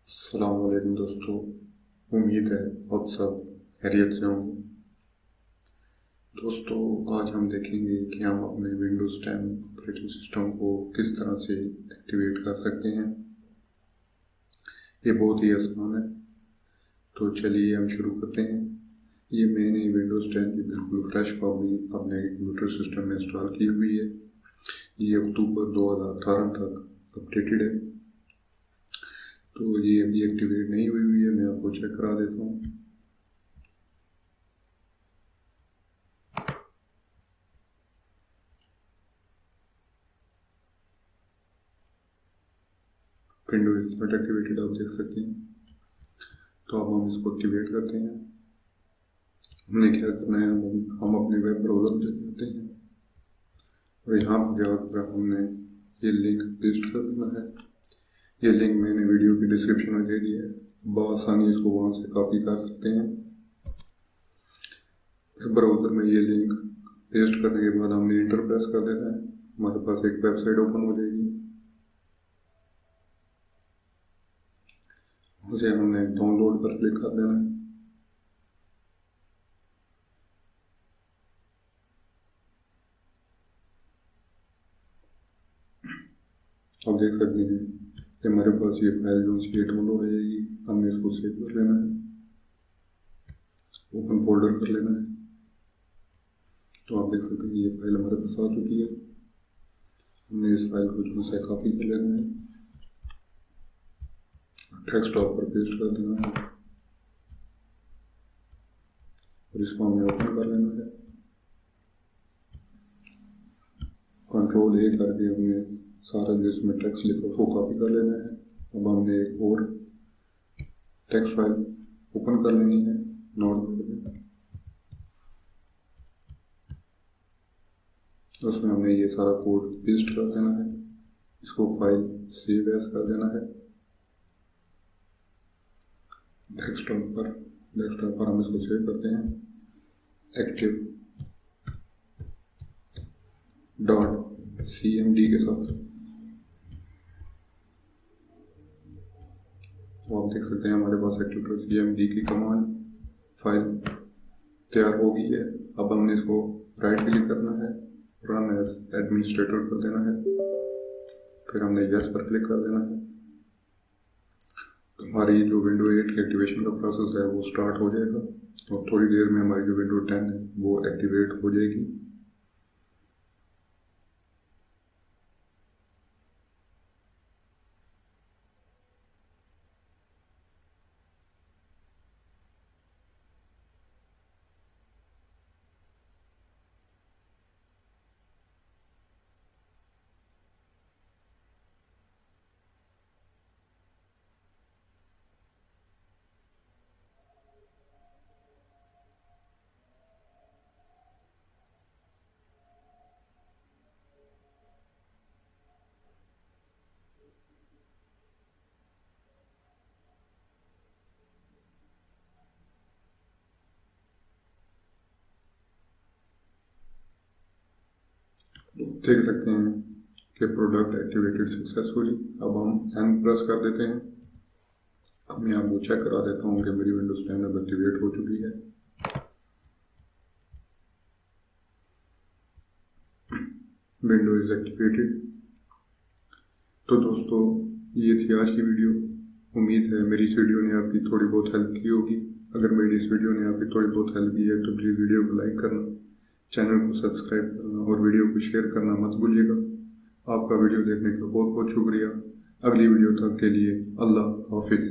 अस्सलाम वालेकुम दोस्तों, उम्मीद है आप सब खैरियत से होंगे। दोस्तों, आज हम देखेंगे कि हम अपने विंडोज़ 10 ऑपरेटिंग सिस्टम को किस तरह से एक्टिवेट कर सकते हैं। ये बहुत ही आसान है, तो चलिए हम शुरू करते हैं। ये मैंने विंडोज़ 10 की बिल्कुल फ्रेश कॉपी अपने कंप्यूटर सिस्टम में इंस्टॉल की हुई है। ये अक्टूबर 2018 तक अपडेटेड है, तो ये अभी एक्टिवेट नहीं हुई है। मैं आपको चेक करा देता हूँ। विंडोज नॉट एक्टिवेटेड आप देख सकते हैं। तो अब हम इसको एक्टिवेट करते हैं। हमने क्या करना है, हम अपने वेब ब्राउज़र में चले जाते हैं और यहाँ पर जाकर हमने ये लिंक पेस्ट कर देना है। ये लिंक मैंने वीडियो की डिस्क्रिप्शन में दे दिया है, बआसानी इसको वहाँ से कॉपी कर सकते हैं। वेब ब्राउज़र में ये लिंक पेस्ट करने के बाद हमने इंटर प्रेस कर देना है। हमारे पास एक वेबसाइट ओपन हो जाएगी। उसे हमने डाउनलोड पर क्लिक कर देना है। आप देख सकते हैं कि हमारे पास ये फाइल जो सी डाउनलोड हो जाएगी। हमने इसको सेव कर लेना है, ओपन फोल्डर कर लेना है। तो आप देख सकते हैं ये फाइल हमारे पास आ चुकी है। हमने इस फाइल को जो है कॉपी कर लेना है, डेस्कटॉप पर पेस्ट कर देना है और इसको हमने ओपन कर लेना है। कंट्रोल ए करके हमने सारा जो इसमें टेक्स्ट लिखा उसको कॉपी कर लेना है। अब हमने एक और टेक्स्ट फाइल ओपन कर लेनी है नोटबुक में। उसमें हमने ये सारा कोड पेस्ट कर देना है। इसको फाइल सेव एज कर देना है डेस्कटॉप पर हम इसको सेव करते हैं active.cmd के साथ। तो आप देख सकते हैं हमारे पास activator.cmd की कमांड फाइल तैयार हो गई है। अब हमने इसको राइट क्लिक करना है, रन एज एडमिनिस्ट्रेटर कर देना है, फिर हमने यस पर क्लिक कर देना है। तो हमारी जो विंडो 8 के एक्टिवेशन का प्रोसेस है वो स्टार्ट हो जाएगा और थोड़ी देर में हमारी जो विंडो 10 है वो एक्टिवेट हो जाएगी। देख सकते हैं कि प्रोडक्ट एक्टिवेटेड सक्सेसफुली। अब हम एन प्रेस कर देते हैं। अब मैं आपको चेक करा देता हूँ कि मेरी विंडोज 10 अब एक्टिवेट हो चुकी है। Window is activated. तो दोस्तों, ये थी आज की वीडियो। उम्मीद है मेरी इस वीडियो ने आपकी थोड़ी बहुत हेल्प की होगी। अगर मेरी इस वीडियो ने आपकी थोड़ी बहुत हेल्प की है तो प्लीज़ वीडियो को लाइक करना, चैनल को सब्सक्राइब करना और वीडियो को शेयर करना मत भूलिएगा। आपका वीडियो देखने का बहुत बहुत शुक्रिया। अगली वीडियो तक के लिए अल्लाह हाफिज़।